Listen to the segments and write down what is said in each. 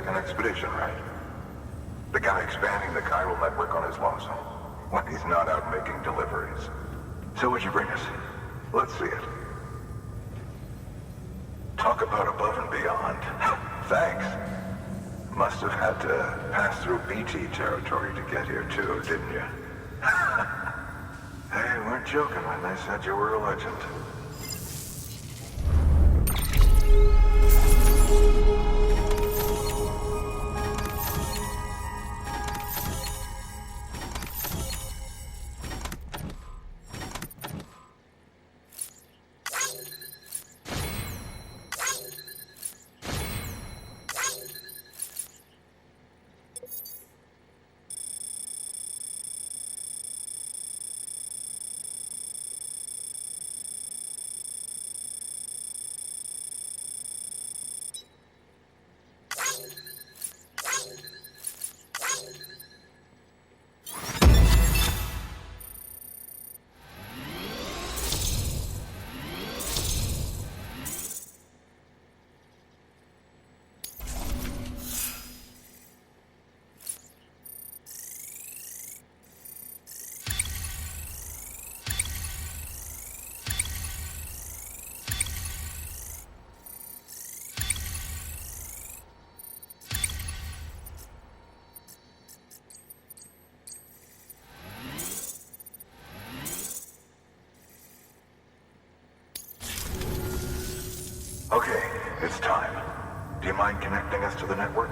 second expedition, right? The guy expanding the chiral network on his lonesome. When he's not out making deliveries. So what'd you bring us? Let's see it. Talk about above and beyond. Thanks. Must have had to pass through BT territory to get here too, didn't you? They weren't joking when they said you were a legend. Okay, it's time. Do you mind connecting us to the network?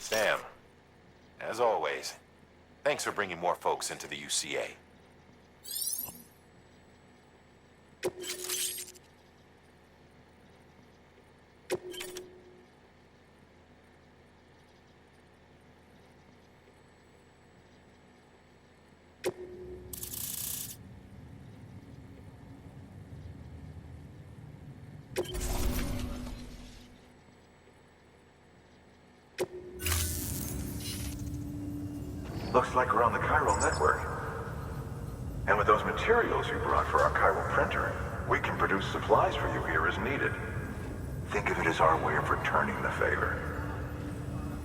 Sam, as always, thanks for bringing more folks into the UCA. Looks like we're on the chiral network. And with those materials you brought for our chiral printer, we can produce supplies for you here as needed. Think of it as our way of returning the favor.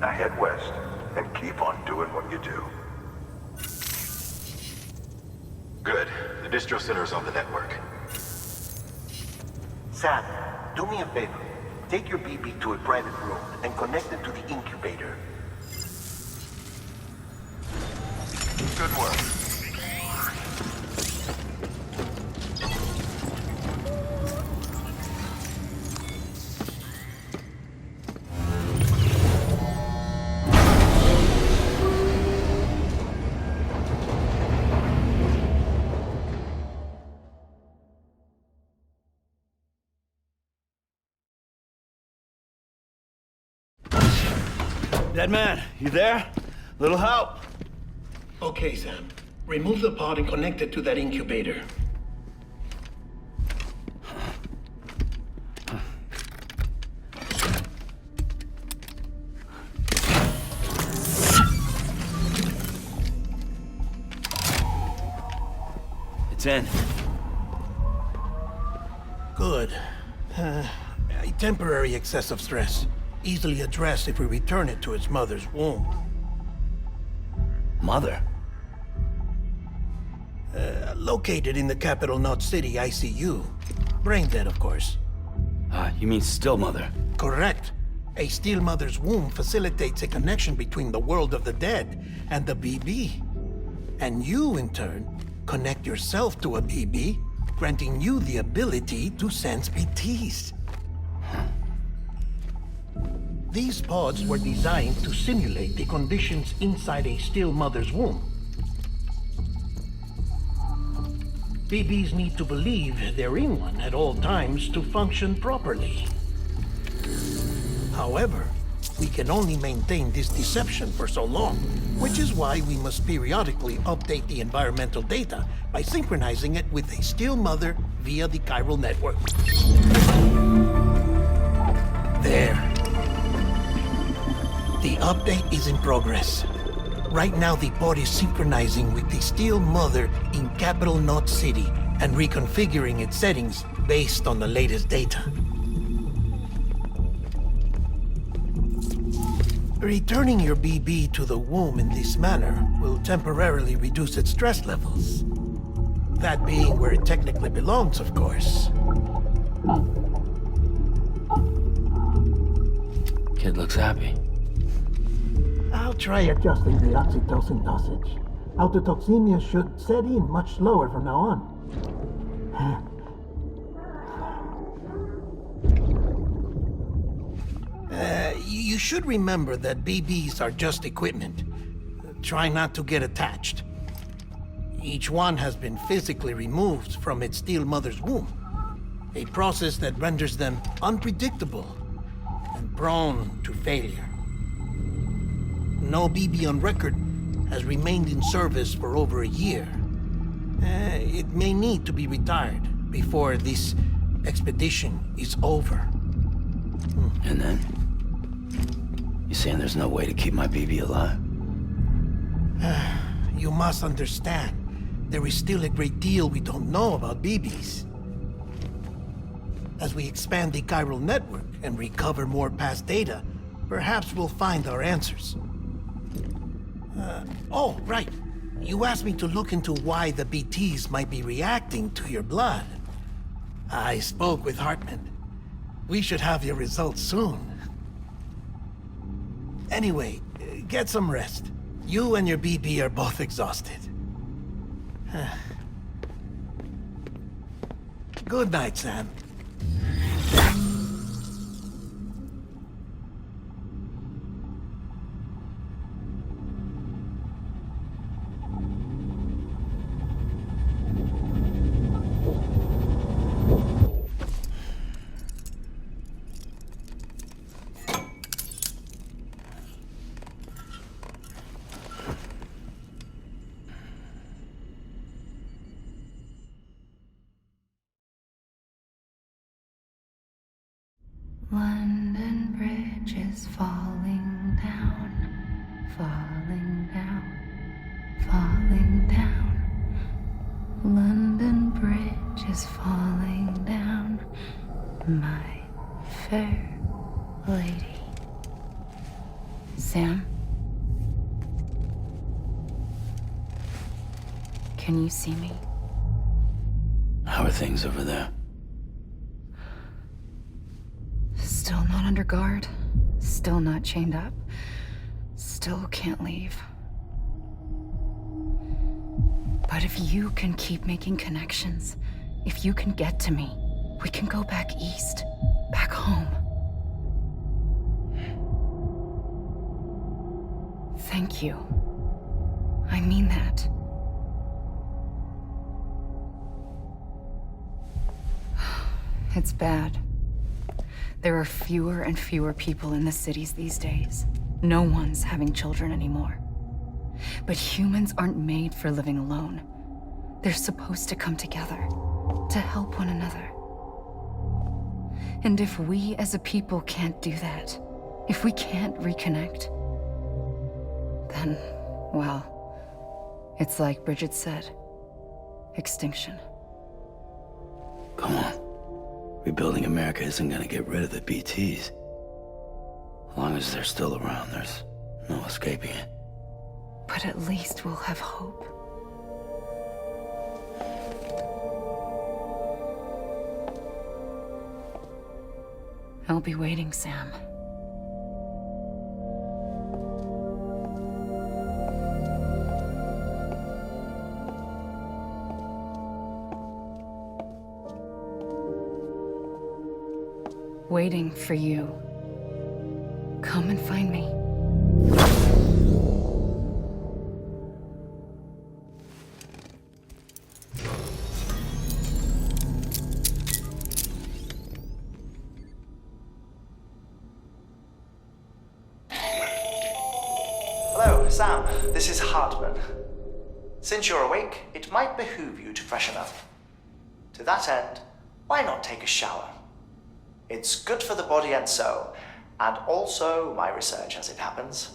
Now head west and keep on doing what you do. Good. The distro center is on the network. Sam, do me a favor. Take your BB to a private room and connect it to the incubator. Good work. Dead man, you there? Little help? Okay, Sam. Remove the pod and connect it to that incubator. It's in. Good. A temporary excessive stress. Easily addressed if we return it to its mother's womb. Mother? Located in the capital Knot City ICU. Brain dead, of course. You mean still mother? Correct. A still mother's womb facilitates a connection between the world of the dead and the BB. And you, in turn, connect yourself to a BB, granting you the ability to sense BTs. These pods were designed to simulate the conditions inside a still mother's womb. BBs need to believe they're in one at all times to function properly. However, we can only maintain this deception for so long, which is why we must periodically update the environmental data by synchronizing it with a still mother via the chiral network. There. The update is in progress. Right now, the pod is synchronizing with the Steel Mother in Capital Knot City and reconfiguring its settings based on the latest data. Returning your BB to the womb in this manner will temporarily reduce its stress levels. That being where it technically belongs, of course. Kid looks happy. I'll try adjusting the oxytocin dosage. Autotoxemia should set in much slower from now on. You should remember that BBs are just equipment. Try not to get attached. Each one has been physically removed from its steel mother's womb. A process that renders them unpredictable and prone to failure. No BB on record has remained in service for over a year. It may need to be retired before this expedition is over. And then? You saying there's no way to keep my BB alive? You must understand, there is still a great deal we don't know about BBs. As we expand the chiral network and recover more past data, perhaps we'll find our answers. Oh, right. You asked me to look into why the BTs might be reacting to your blood. I spoke with Hartman. We should have your results soon. Anyway, get some rest. You and your BB are both exhausted. Good night, Sam. London Bridge is falling down, falling down, falling down. London Bridge is falling down, my fair lady. Sam? Can you see me? How are things over there? Still not under guard, still not chained up, still can't leave. But if you can keep making connections, if you can get to me, we can go back east, back home. Thank you. I mean that. It's bad. There are fewer and fewer people in the cities these days. No one's having children anymore. But humans aren't made for living alone. They're supposed to come together, to help one another. And if we as a people can't do that, if we can't reconnect, then, well, it's like Bridget said, extinction. Come on. Rebuilding America isn't gonna get rid of the BTs. As long as they're still around, there's no escaping it. But at least we'll have hope. I'll be waiting, Sam. Waiting for you. Come and find me. this is Hartman. Since you're awake, it might behoove you to freshen up. To that end, why not take a shower? It's good for the body and soul, and also my research as it happens.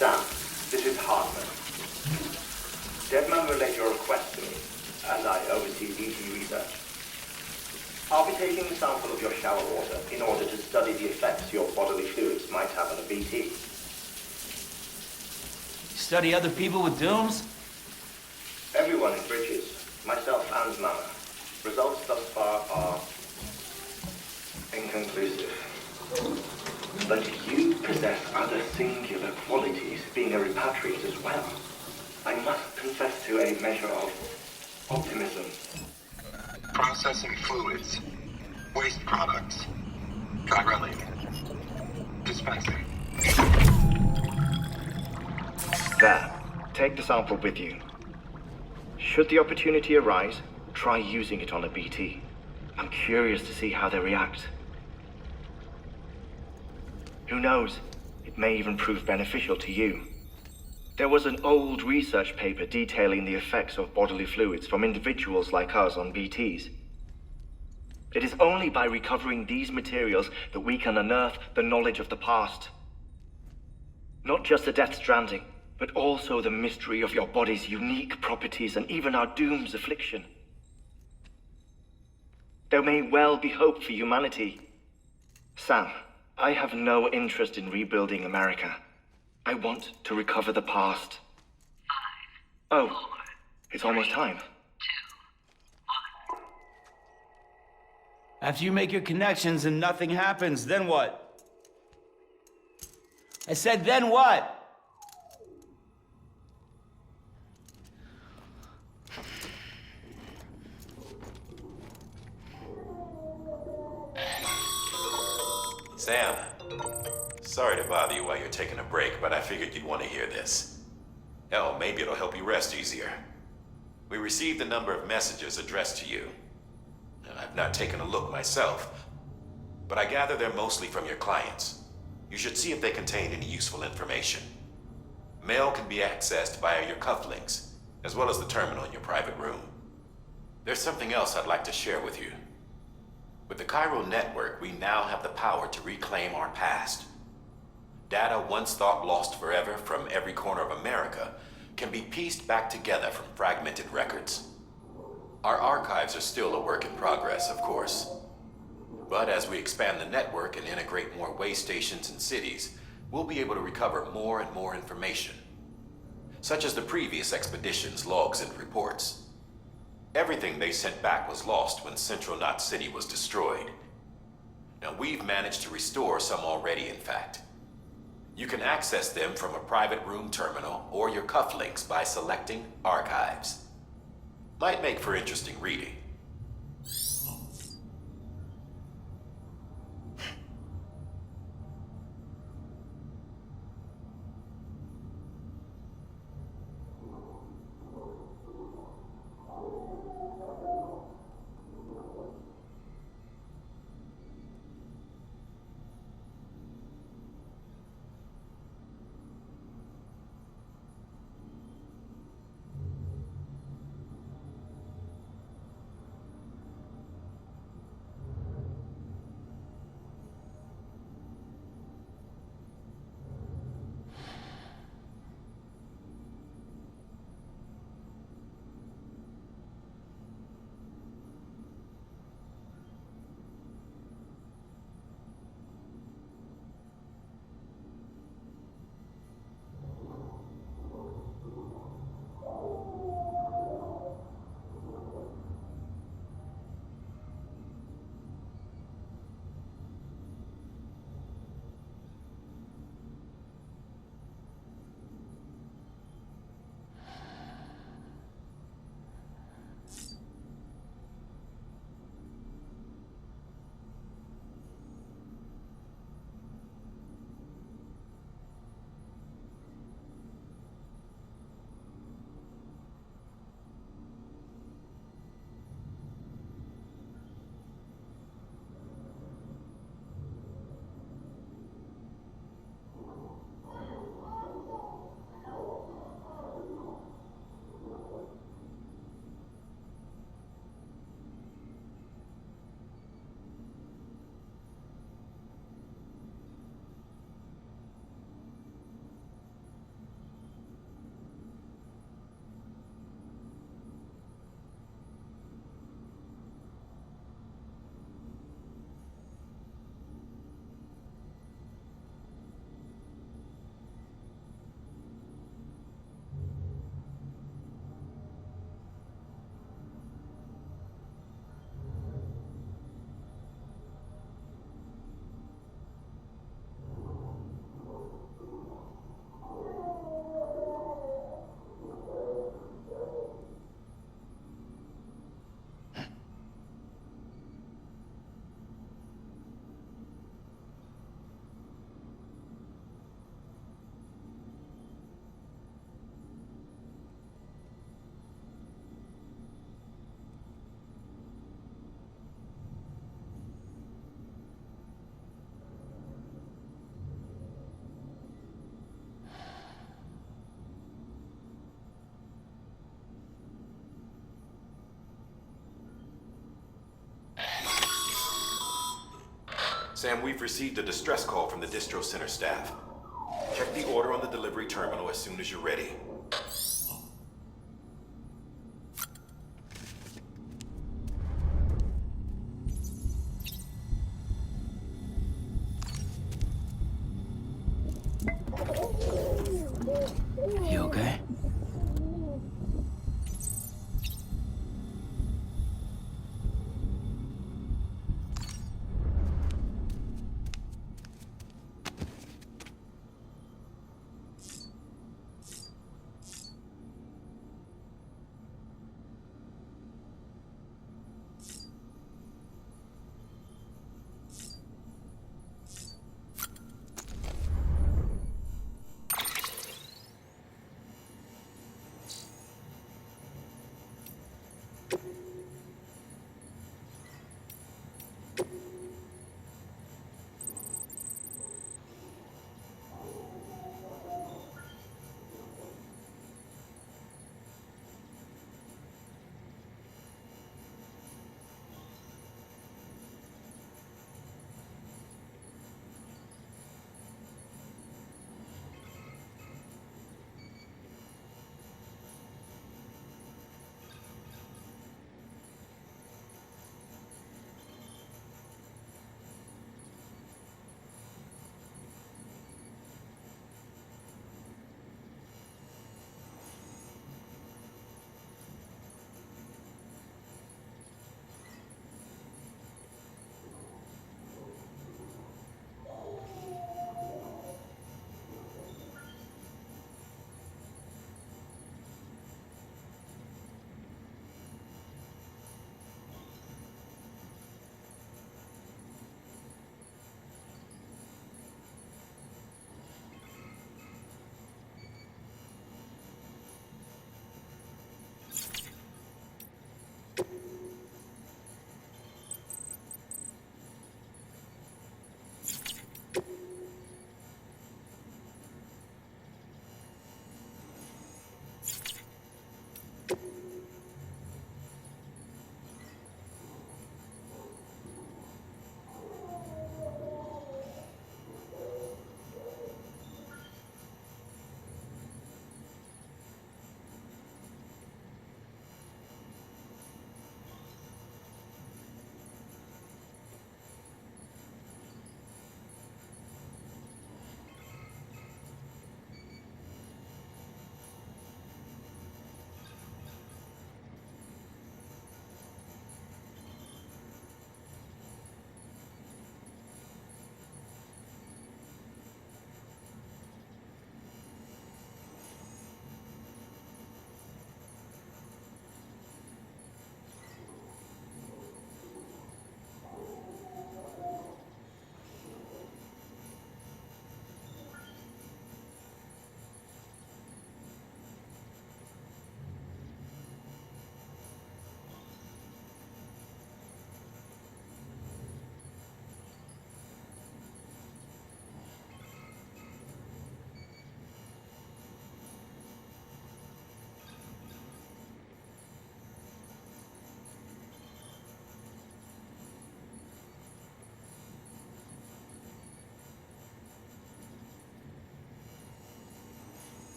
Sam, this is Hartman. Deadman relayed your request to me, as I oversee BT research. I'll be taking a sample of your shower water in order to study the effects your bodily fluids might have on a BT. Study other people with dooms? Everyone in Bridges, myself and Mama. Results thus far are inconclusive. But you possess other singular qualities, being a repatriate as well. I must confess to a measure of optimism. Processing fluids. Waste products. Drilling. Dispensing. There. Take the sample with you. Should the opportunity arise, try using it on a BT. I'm curious to see how they react. Who knows? It may even prove beneficial to you. There was an old research paper detailing the effects of bodily fluids from individuals like us on BTs. It is only by recovering these materials that we can unearth the knowledge of the past. Not just the Death Stranding, but also the mystery of your body's unique properties and even our doom's affliction. There may well be hope for humanity. Sam, I have no interest in rebuilding America. I want to recover the past. 5, 4, it's almost time. 2, 1. After you make your connections and nothing happens, then what? I said, then what? Sam, sorry to bother you while you're taking a break, but I figured you'd want to hear this. Hell, maybe it'll help you rest easier. We received a number of messages addressed to you. I've not taken a look myself, but I gather they're mostly from your clients. You should see if they contain any useful information. Mail can be accessed via your cufflinks, as well as the terminal in your private room. There's something else I'd like to share with you. With the Chiral Network, we now have the power to reclaim our past. Data once thought lost forever from every corner of America can be pieced back together from fragmented records. Our archives are still a work in progress, of course. But as we expand the network and integrate more way stations and cities, we'll be able to recover more and more information, such as the previous expedition's logs and reports. Everything they sent back was lost when Central Knot City was destroyed. Now, we've managed to restore some already, in fact. You can access them from a private room terminal or your cufflinks by selecting Archives. Might make for interesting reading. Sam, we've received a distress call from the distro center staff. Check the order on the delivery terminal as soon as you're ready. You okay?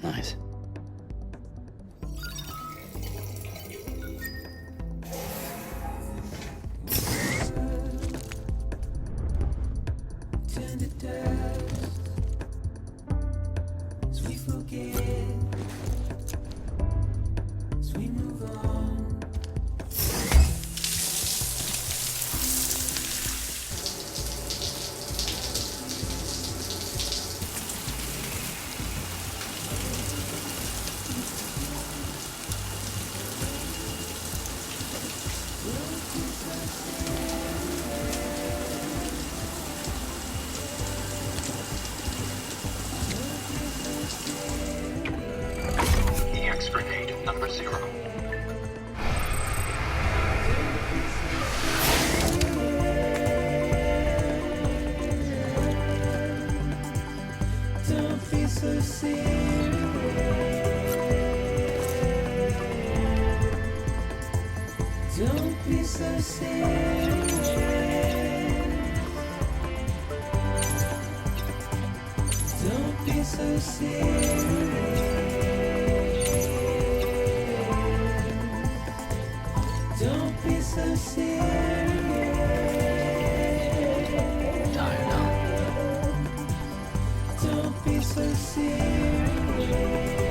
Nice. EX Grenade number 0. Don't be so serious. Don't be so serious. Don't be so serious. Don't be so serious. Tired, huh? Don't be so serious.